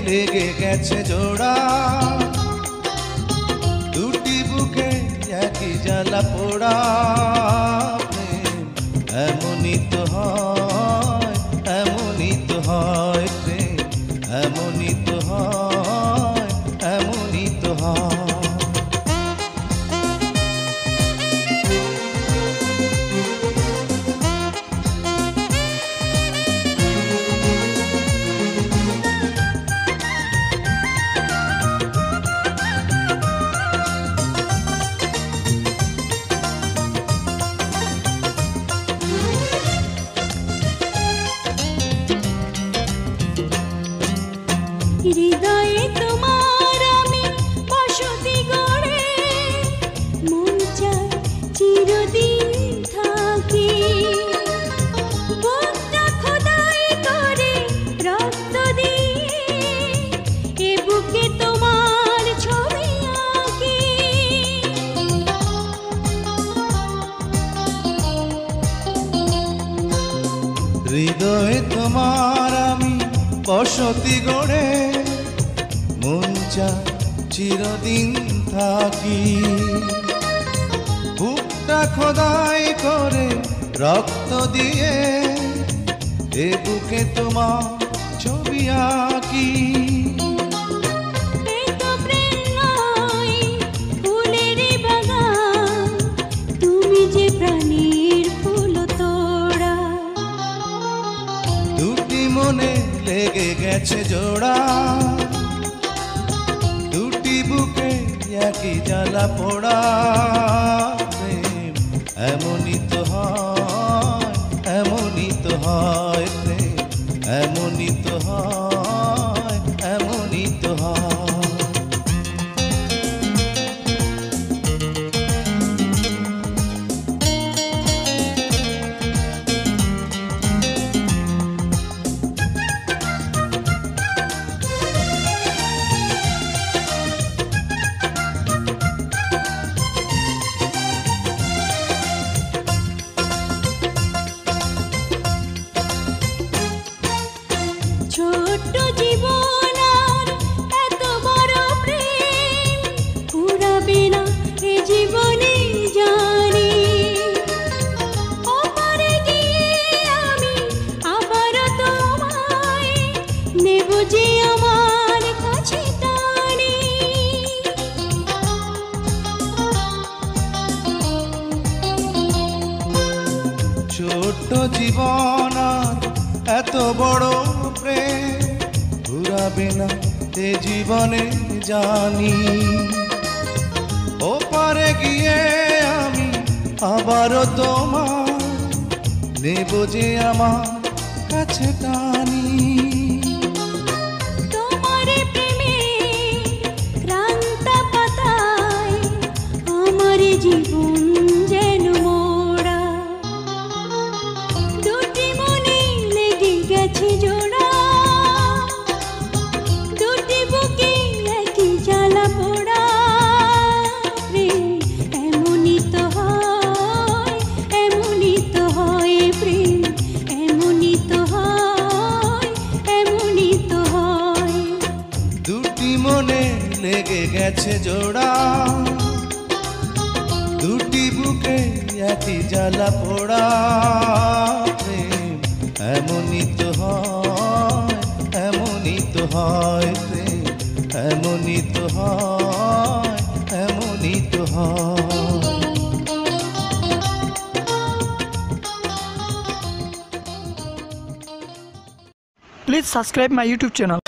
লেগে গেছে জোড়া, দুটি বুকে একই জ্বালা পোড়া। প্রেম এমনই তো হয়, এমনই তো হয় প্রেম, এমনই তো হয়, এমনই তো হয়। হৃদয়ে তোমার আমি বসতি গড়ে, মন চায় চিরদিন থাকি। বুকটা খোদাই করে রক্ত দিয়ে, এ বুকে তোমার ছবি আঁকি। হৃদয়ে তোমার আমি বসতি গড়ে, মন চায় চিরদিন থাকি। বুকটা খোদাই করে রক্ত দিয়ে, এ বুকে তোমার ছবি আঁকি। তুমি যে প্রাণীর ফুল তোড়া, দুটি মনে লেগে গেছে জোড়া, দুটি বুকে একই জ্বালা পোড়া। প্রেম এমনই তো হয়, এমনই তো হয় প্রেম, এমনই তো হয়, এমনই তো হয়। ছোট্ট জীবন আর এত বড় প্রেম ফুরাবে না এ জীবনে জানি। ওপারে গিয়ে আমি আবার তোমায় নেব যে আমার কাছে টানি। ছোট্ট জীবন আর এত বড় প্রেম ঘুরাবে না এ জীবনে জানি। ওপারে গিয়ে আমি আবারও তোমার নেব যে আমার কাছে টানি। তোমার প্রেমে ক্রান্ত পাতায় আমার জীবন যেন মোড়া, দুটি মনে লেগে গেছে জোড়া, দুটি বুকে একই জ্বালা পোড়া। প্রেম এমনই তো হয়, এমনই তো হয় প্রেম, এমনই তো হয়, এমনই তো হয়। দুটি মনে লেগে গেছে জোড়া, দুটি বুকে একই জ্বালা পোড়া। প্রেম এমনই তো হয়, এমনই তো হয় প্রেম, এমনই তো হয়, এমনই তো হয়। Please subscribe my YouTube channel.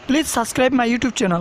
Please subscribe my YouTube channel.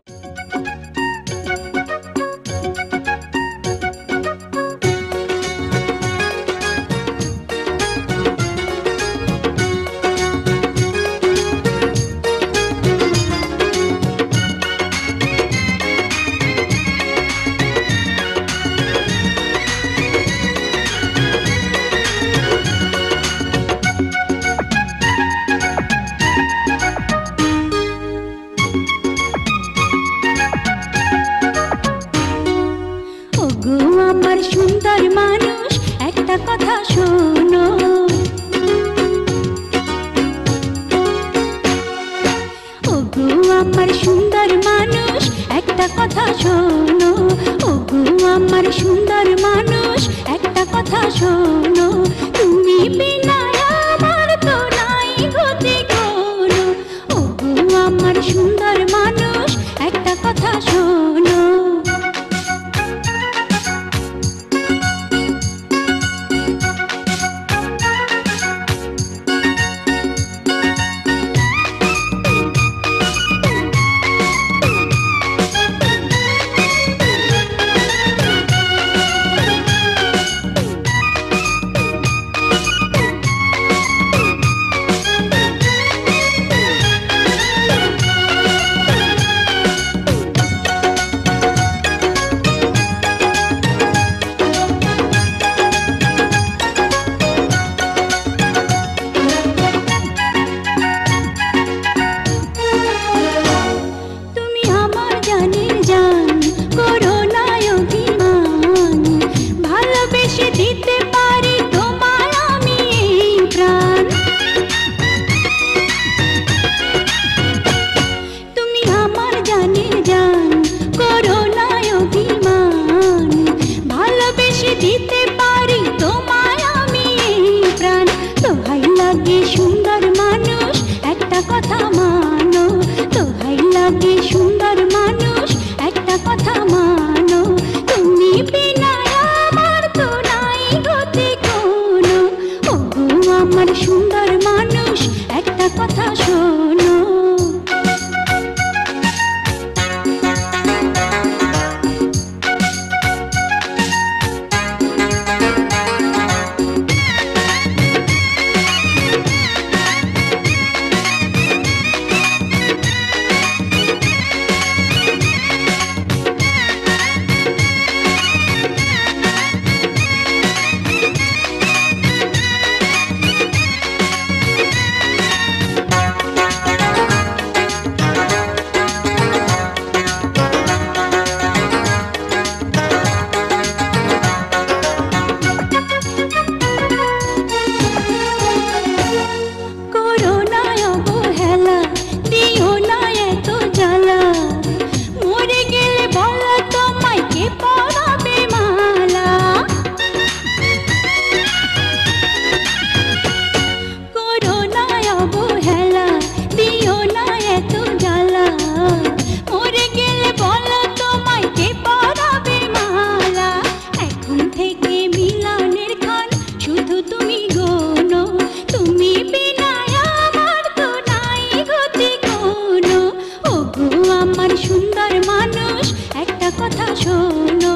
শোনো,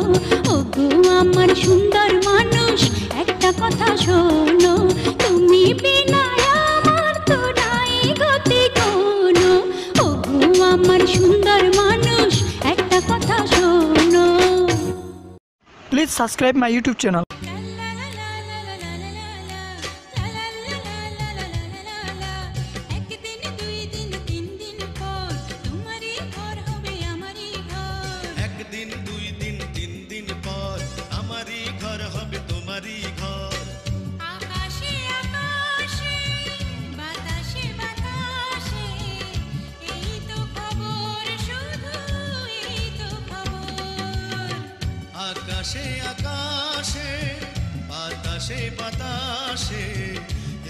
ওগো আমার সুন্দর মানুষ একটা কথা শোনো, তুমি বিনা আমার তো নাই গতি কোনো। ওগো আমার সুন্দর মানুষ একটা কথা শোনো। Please subscribe my YouTube channel. একদিন দুই দিন তিন দিন পর তোমারই ঘর হবে আমারই ঘর। একদিন দুই দিন তিন দিন পর আমারই ঘর হবে তোমারই ঘর। আকাশে আকাশে বাতাসে বাতাসে এই তো খবর, শুধু এই তো খবর। আকাশে আকাশে বাতাসে বাতাসে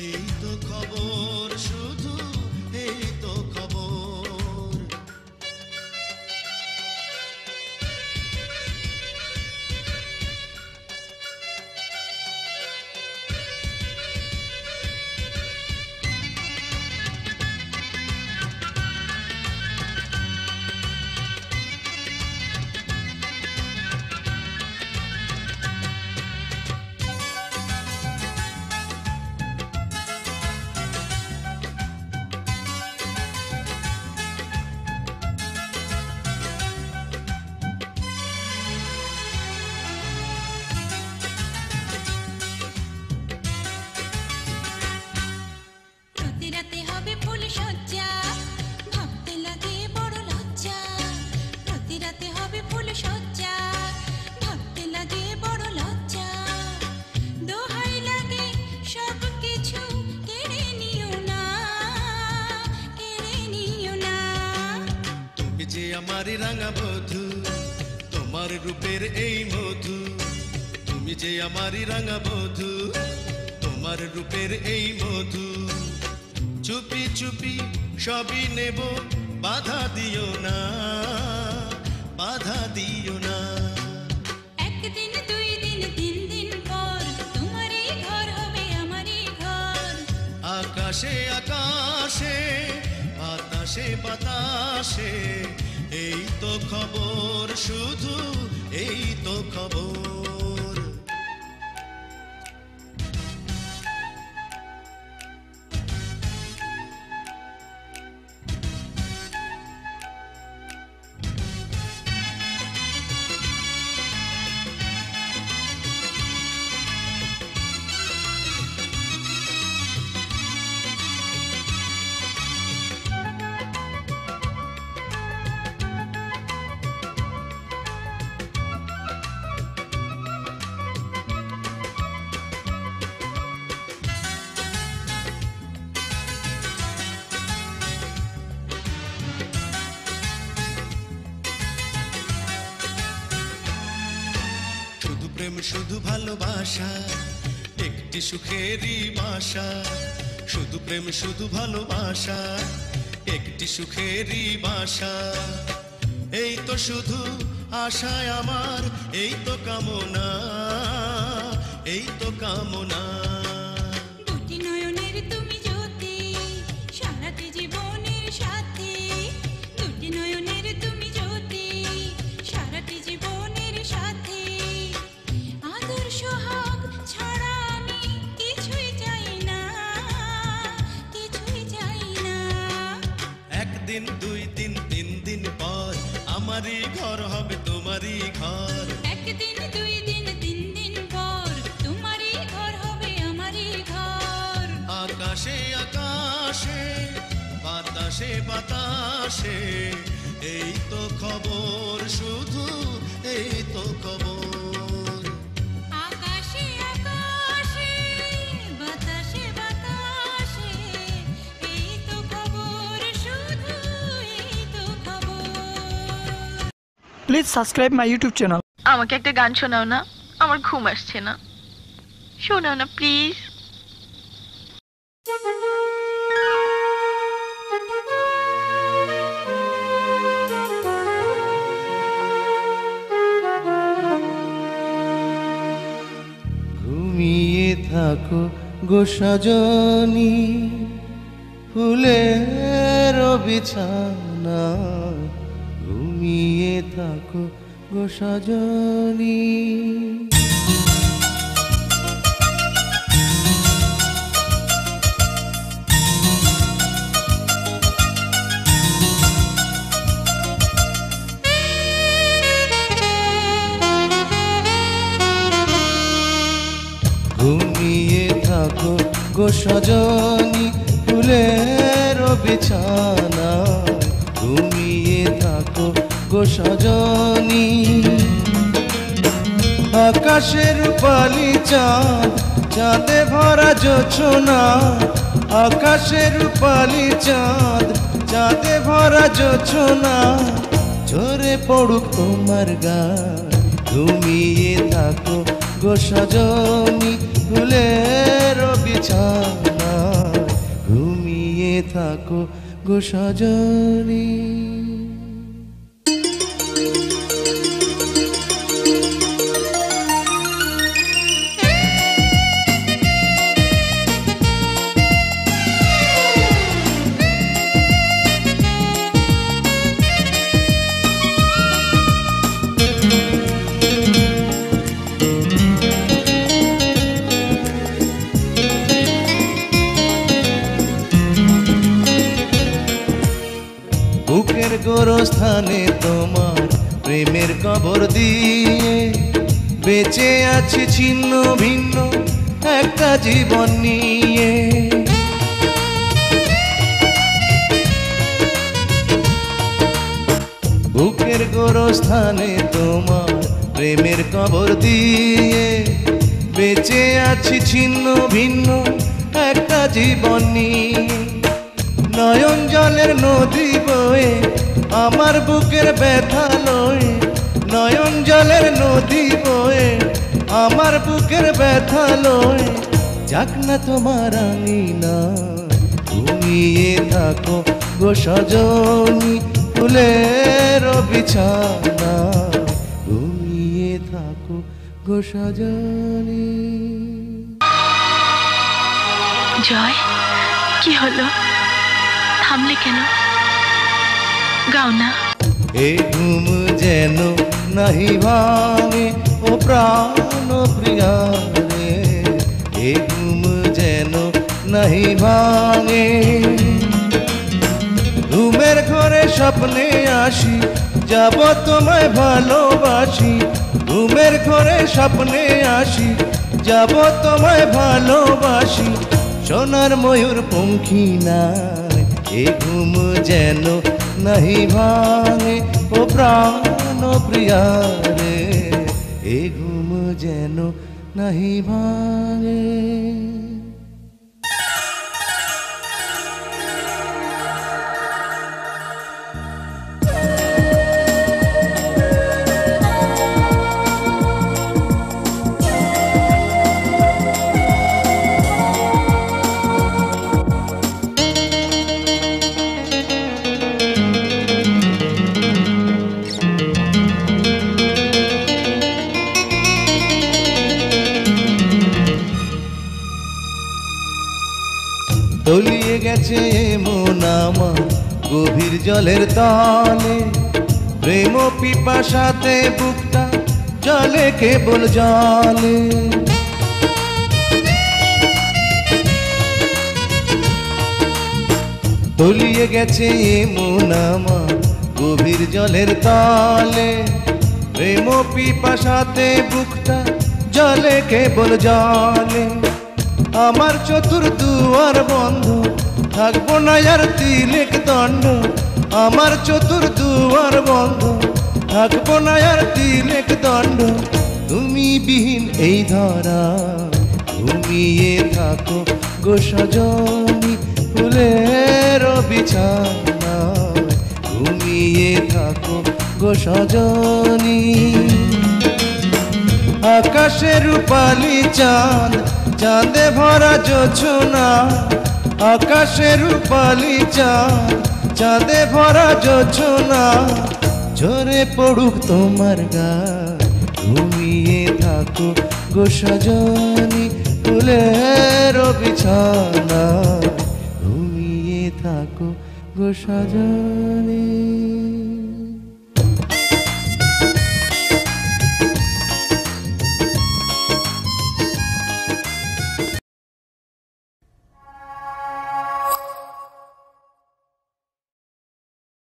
এই তো খবর, শুধু এই তো খবর। প্রতি রাতে হবে ফুল সজ্জা, ভাবতে লাগে বড় লজ্জা। প্রতি রাতে হবে ফুল সজ্জা, ভাবতে লাগে বড় লজ্জা। দোহাই লাগে সব কিছু কেড়ে নিও না, কেড়ে নিও না। তুমি যে আমার রাঙা বধূ, তোমার রূপের এই মধু। তুমি যে আমার রাঙা বধূ, তোমার রূপের এই মধু। চুপি চুপি সবই নেব, বাধা দিও না, বাধা দিও না। একদিন দুই দিন তিন দিন পর তোমারই ঘর হবে আমারই ঘর। আকাশে আকাশে বাতাসে বাতাসে এই তো খবর, শুধু এই তো খবর। শুধু প্রেম শুধু ভালোবাসা একটি সুখেরই বাসা। শুধু প্রেম শুধু ভালোবাসা একটি সুখেরই বাসা। এই তো শুধু আশায় আমার, এই তো কামনা, এই তো কামনা। দুটি নয়নের তুমি জ্যোতি, সারাটি জীবনের সাথী। দুটি নয়নের তুমি জ্যোতি, সারাটি জীবনের সাথী। আদর সোহাগ ছাড়া আমি কিছুই চাই না, কিছুই চাই না। একদিন দুই দিন তিন দিন পর আমারই ঘর হবে তোমারই ঘর। একদিন দুই দিন তিন দিন পর তোমারই ঘর হবে আমারই ঘর। আকাশে আকাশে বাতাসে বাতাসে এই তো খবর, শুধু এই তো খবর। আকাশে আকাশে বাতাসে বাতাসে এই তো খবর, শুধু এই তো খবর। Please subscribe my YouTube channel. আমাকে একটা গান শোনাও না, আমার ঘুম আসছে না। শোনাও না প্লিজ। ঘুমিয়ে থাকো গো সজনী, ফুলের বিছানা। ঘুমিয়ে থাকো গো সজনী। ঘুমিয়ে থাকো গো সজনী ফুলের বিছানা, ঘুমিয়ে থাকো গো সজনী। আকাশের রূপালি চাঁদ, চাঁদে ভরা জোছনা, আকাশের রূপালি চাঁদ, চাঁদে ভরা জোছনা, ঝরে পড়ুক তোমার গান, ঘুমিয়ে থাকো গো সজনী ফুলের বিছানা, ঘুমিয়ে থাকো গো সজনী। বুকের গোরস্থানে তোমার প্রেমের কবর দিয়ে বেঁচে আছি ছিন্ন ভিন্ন একটা জীবন নিয়ে। বুকের গোরস্থানে তোমার প্রেমের কবর দিয়ে বেঁচে আছি ছিন্ন ভিন্ন একটা জীবন নিয়ে। নয়ন জলের নদী বয়ে আমার বুকের ব্যথা লয়ে, নয়ন জলের নদী বয়ে আমার বুকের ব্যথা লয়ে, যাক না তোমার আঙিনা, ঘুমিয়ে থাকো গো সজনী ফুলের বিছানা, ঘুমিয়ে থাকো গো সজনী। জয়, কি হলো? থামলে কেন? গাও না। এ ঘুম যেন নাহি ভাঙে ও প্রাণ প্রিয়া রে, এ ঘুম যেন নাহি ভাঙে। ঘুমের ঘরে স্বপ্নে আসি, যাব তোমায় ভালোবাসি, ঘুমের ঘরে স্বপ্নে আসি, যাব তোমায় ভালোবাসি। সোনার ময়ূর পঙ্খী নাই, এ ঘুম যেন নাহি ভাঙে ও প্রাণ প্রিয়া রে, এ ঘুম যেন নাহি ভাঙে। তলিয়ে গেছে মন আমার গভীর জলের তলে, প্রেম পিপাসাতে বুকটা জলে কেবল জলে। তলিয়ে গেছে মন আমার গভীর জলের তলে, প্রেম পিপাসাতে বুকটা জলে কেবল জলে। আমার চতুর্দুয়ার বন্ধ, থাকবো না আর তিলেক দণ্ড, আমার চতুর্দুয়ার বন্ধ, থাকবো না আর তিলেক দণ্ড। তুমি বিহীন এই ধরা, ঘুমিয়ে থাকো গো সজনী ফুলের বিছানা, ঘুমিয়ে থাকো গো সজনী। আকাশের রূপালি চাঁদ, চাঁদে ভরা জোছনা, আকাশের রূপালি চাঁদ, চাঁদে ভরা জোছনা, ঝরে পড়ুক তোমার গান, ঘুমিয়ে থাকো গো সজনী ফুলের বিছানা, ঘুমিয়ে থাকো গো সজনী।